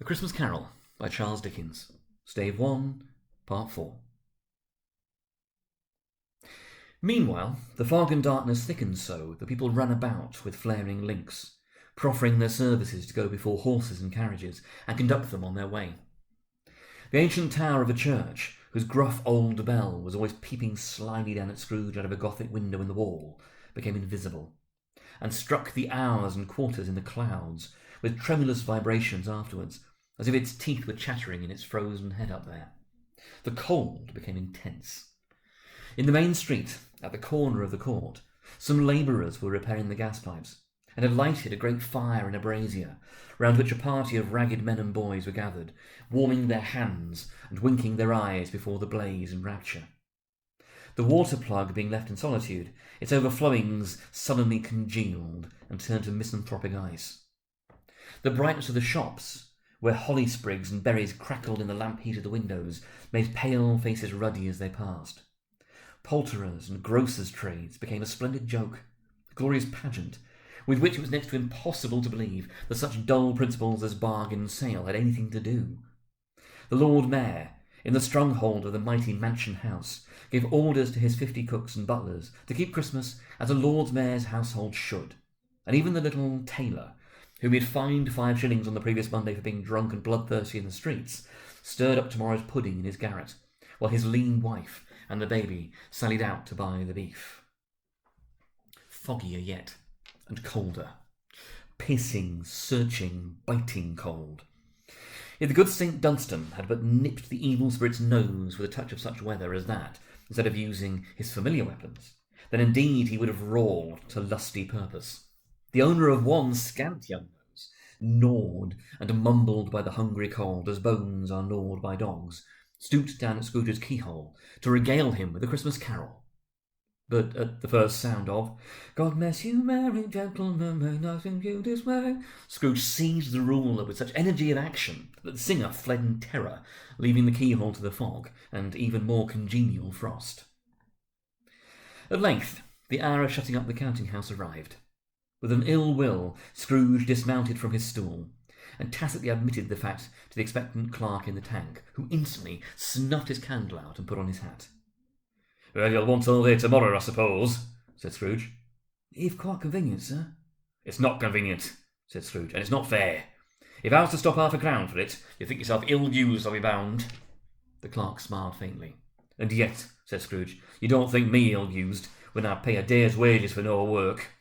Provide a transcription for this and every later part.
A Christmas Carol by Charles Dickens. Stave 1, Part 4. Meanwhile, the fog and darkness thickened so that people ran about with flaring links, proffering their services to go before horses and carriages and conduct them on their way. The ancient tower of a church, whose gruff old bell was always peeping slyly down at Scrooge out of a Gothic window in the wall, became invisible, and struck the hours and quarters in the clouds with tremulous vibrations afterwards, as if its teeth were chattering in its frozen head up there. The cold became intense. In the main street, at the corner of the court, some labourers were repairing the gas pipes, and had lighted a great fire in a brazier, round which a party of ragged men and boys were gathered, warming their hands and winking their eyes before the blaze in rapture. The water plug being left in solitude, its overflowings sullenly congealed and turned to misanthropic ice. The brightness of the shops, where holly sprigs and berries crackled in the lamp heat of the windows, made pale faces ruddy as they passed. Poulterers' and grocers' trades became a splendid joke, a glorious pageant, with which it was next to impossible to believe that such dull principles as bargain and sale had anything to do. The Lord Mayor, in the stronghold of the mighty mansion house, gave orders to his 50 cooks and butlers to keep Christmas as a Lord Mayor's household should, and even the little tailor, whom he had fined 5 shillings on the previous Monday for being drunk and bloodthirsty in the streets, stirred up tomorrow's pudding in his garret, while his lean wife and the baby sallied out to buy the beef. Foggier yet, and colder. Piercing, searching, biting cold. If the good St. Dunstan had but nipped the evil spirit's nose with a touch of such weather as that, instead of using his familiar weapons, then indeed he would have roared to lusty purpose. The owner of one scant young nose, gnawed and mumbled by the hungry cold as bones are gnawed by dogs, stooped down at Scrooge's keyhole to regale him with a Christmas carol. But at the first sound of "God bless you, merry gentlemen, may nothing you dismay," Scrooge seized the ruler with such energy of action that the singer fled in terror, leaving the keyhole to the fog and even more congenial frost. At length, the hour of shutting up the counting-house arrived. With an ill will, Scrooge dismounted from his stool, and tacitly admitted the fact to the expectant clerk in the tank, who instantly snuffed his candle out and put on his hat. "Well, you'll want all day tomorrow, I suppose," said Scrooge. "If quite convenient, sir." "It's not convenient," said Scrooge, "and it's not fair. If I was to stop £5 for it, you think yourself ill-used, I'll be bound." The clerk smiled faintly. "And yet," said Scrooge, "you don't think me ill-used when I pay a day's wages for no work."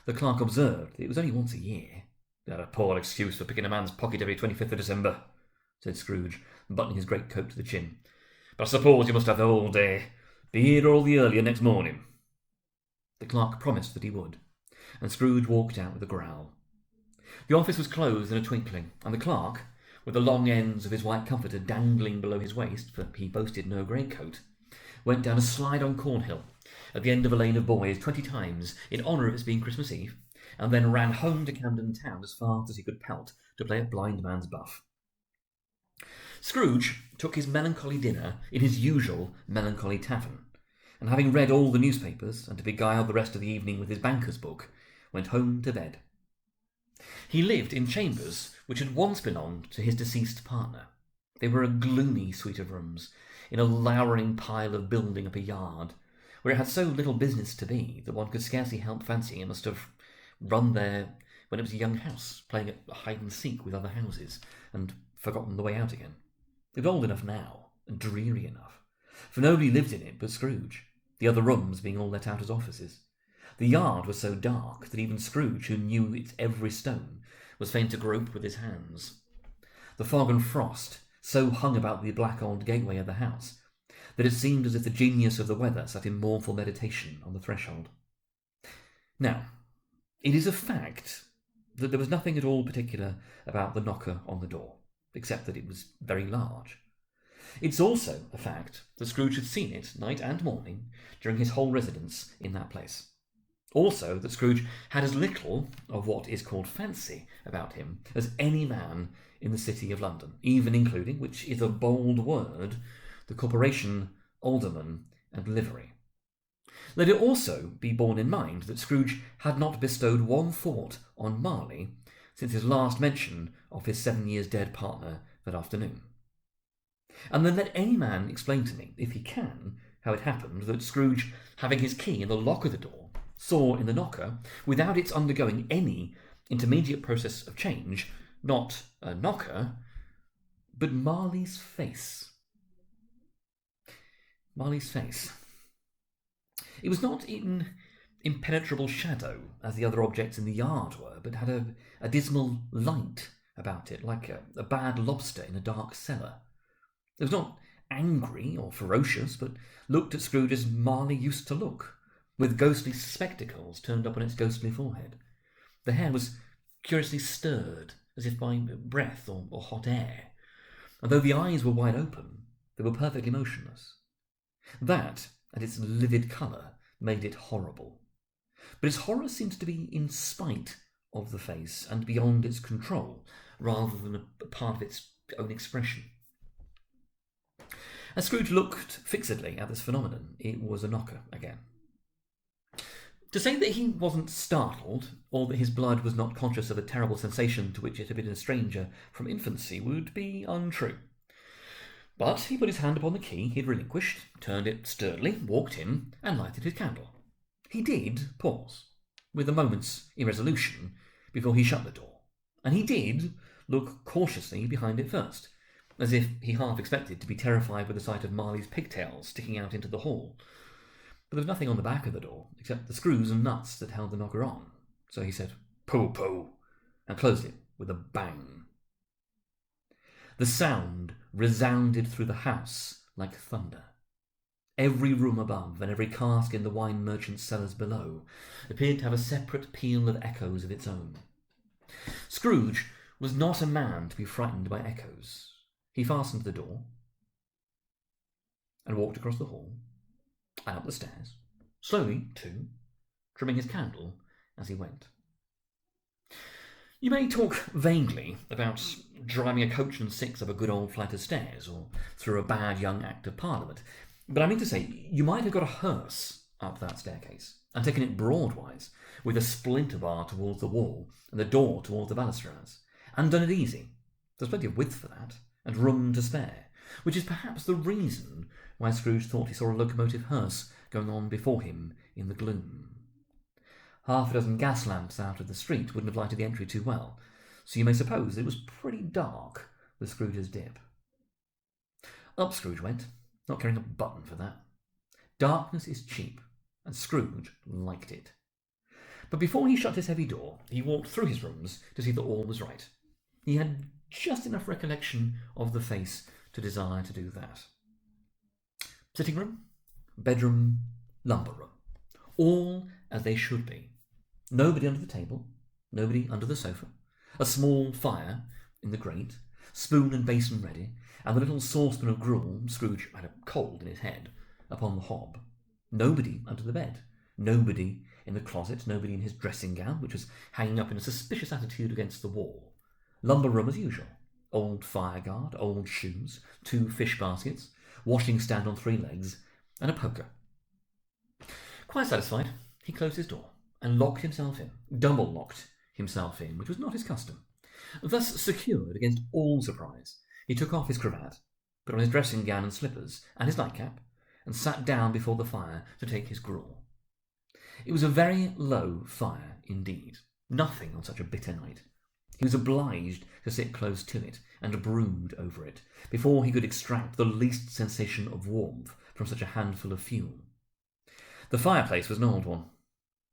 The clerk observed that it was only once a year. "That a poor excuse for picking a man's pocket every 25th of December," said Scrooge, buttoning his greatcoat to the chin. "But I suppose you must have the whole day. Be here all the earlier next morning." The clerk promised that he would, and Scrooge walked out with a growl. The office was closed in a twinkling, and the clerk, with the long ends of his white comforter dangling below his waist, for he boasted no greatcoat, went down a slide on Cornhill, at the end of a lane of boys 20 times in honour of its being Christmas Eve, and then ran home to Camden Town as fast as he could pelt to play at blind man's buff. Scrooge took his melancholy dinner in his usual melancholy tavern, and having read all the newspapers and to beguile the rest of the evening with his banker's book, went home to bed. He lived in chambers which had once belonged to his deceased partner. They were a gloomy suite of rooms, in a lowering pile of building up a yard, where it had so little business to be that one could scarcely help fancying it must have run there when it was a young house, playing at hide-and-seek with other houses, and forgotten the way out again. It was old enough now, and dreary enough, for nobody lived in it but Scrooge, the other rooms being all let out as offices. The yard was so dark that even Scrooge, who knew its every stone, was fain to grope with his hands. The fog and frost so hung about the black old gateway of the house that it seemed as if the genius of the weather sat in mournful meditation on the threshold. Now, it is a fact that there was nothing at all particular about the knocker on the door, except that it was very large. It's also a fact that Scrooge had seen it night and morning during his whole residence in that place. Also that Scrooge had as little of what is called fancy about him as any man in the city of London, even including, which is a bold word, the corporation, alderman, and livery. Let it also be borne in mind that Scrooge had not bestowed one thought on Marley since his last mention of his 7 years dead partner that afternoon. And then let any man explain to me, if he can, how it happened that Scrooge, having his key in the lock of the door, saw in the knocker, without its undergoing any intermediate process of change, not a knocker, but Marley's face. Marley's face. It was not in impenetrable shadow, as the other objects in the yard were, but had a dismal light about it, like a bad lobster in a dark cellar. It was not angry or ferocious, but looked at Scrooge as Marley used to look, with ghostly spectacles turned up on its ghostly forehead. The hair was curiously stirred, as if by breath or hot air, and though the eyes were wide open, they were perfectly motionless. That, and its livid colour, made it horrible. But its horror seemed to be in spite of the face and beyond its control, rather than a part of its own expression. As Scrooge looked fixedly at this phenomenon, it was a knocker again. To say that he wasn't startled, or that his blood was not conscious of a terrible sensation to which it had been a stranger from infancy, would be untrue. But he put his hand upon the key he had relinquished, turned it sturdily, walked in, and lighted his candle. He did pause, with a moment's irresolution, before he shut the door, and he did look cautiously behind it first, as if he half expected to be terrified with the sight of Marley's pigtails sticking out into the hall. But there was nothing on the back of the door, except the screws and nuts that held the knocker on, so he said, "Pooh, pooh," and closed it with a bang. The sound resounded through the house like thunder. Every room above and every cask in the wine merchant's cellars below appeared to have a separate peal of echoes of its own. Scrooge was not a man to be frightened by echoes. He fastened the door and walked across the hall and up the stairs, slowly too, trimming his candle as he went. You may talk vaguely about driving a coach and six up a good old flight of stairs, or through a bad young Act of Parliament, but I mean to say, you might have got a hearse up that staircase, and taken it broadwise, with a splinter bar towards the wall, and the door towards the balustrades, and done it easy. There's plenty of width for that, and room to spare, which is perhaps the reason why Scrooge thought he saw a locomotive hearse going on before him in the gloom. Half a dozen gas lamps out of the street wouldn't have lighted the entry too well, so you may suppose it was pretty dark with Scrooge's dip. Up Scrooge went, not caring a button for that. Darkness is cheap, and Scrooge liked it. But before he shut his heavy door, he walked through his rooms to see that all was right. He had just enough recollection of the face to desire to do that. Sitting room, bedroom, lumber room, all as they should be. Nobody under the table, nobody under the sofa, a small fire in the grate, spoon and basin ready, and the little saucepan of gruel, Scrooge had a cold in his head, upon the hob. Nobody under the bed, nobody in the closet, nobody in his dressing gown, which was hanging up in a suspicious attitude against the wall. Lumber room as usual. Old fireguard, old shoes, 2 fish baskets, washing stand on 3 legs, and a poker. Quite satisfied, he closed his door and locked himself in, double-locked himself in, which was not his custom. Thus secured against all surprise, he took off his cravat, put on his dressing gown and slippers, and his nightcap, and sat down before the fire to take his gruel. It was a very low fire indeed, nothing on such a bitter night. He was obliged to sit close to it and brood over it before he could extract the least sensation of warmth from such a handful of fuel. The fireplace was an old one,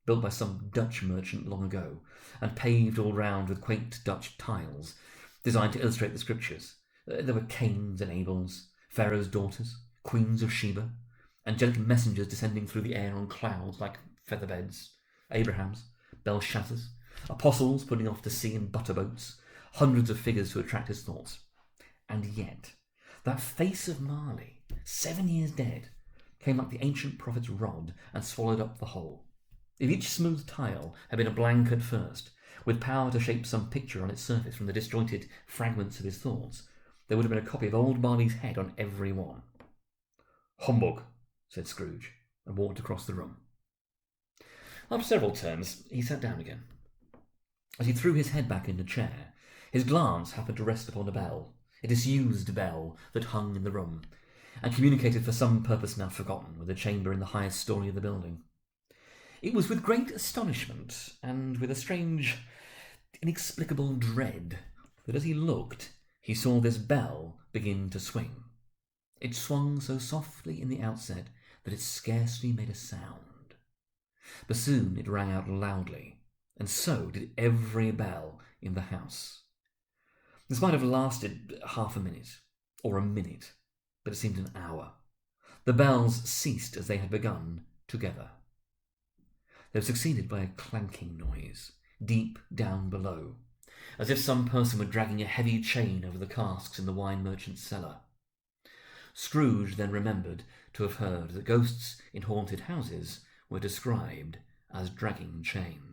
built by some Dutch merchant long ago, and paved all round with quaint Dutch tiles, designed to illustrate the scriptures. There were Cains and Abels, Pharaoh's daughters, queens of Sheba, angelic messengers descending through the air on clouds like featherbeds, Abrahams, Belshazzars, apostles putting off to sea in butterboats, hundreds of figures to attract his thoughts. And yet, that face of Marley, 7 years dead, came like the ancient prophet's rod and swallowed up the whole. If each smooth tile had been a blank at first, with power to shape some picture on its surface from the disjointed fragments of his thoughts, there would have been a copy of old Marley's head on every one. "Humbug," said Scrooge, and walked across the room. After several turns, he sat down again. As he threw his head back in the chair, his glance happened to rest upon a bell, a disused bell that hung in the room, and communicated for some purpose now forgotten with a chamber in the highest story of the building. It was with great astonishment, and with a strange, inexplicable dread, that as he looked, he saw this bell begin to swing. It swung so softly in the outset that it scarcely made a sound. But soon it rang out loudly, and so did every bell in the house. This might have lasted half a minute, or a minute, but it seemed an hour. The bells ceased as they had begun, together. They were succeeded by a clanking noise, deep down below, as if some person were dragging a heavy chain over the casks in the wine merchant's cellar. Scrooge then remembered to have heard that ghosts in haunted houses were described as dragging chains.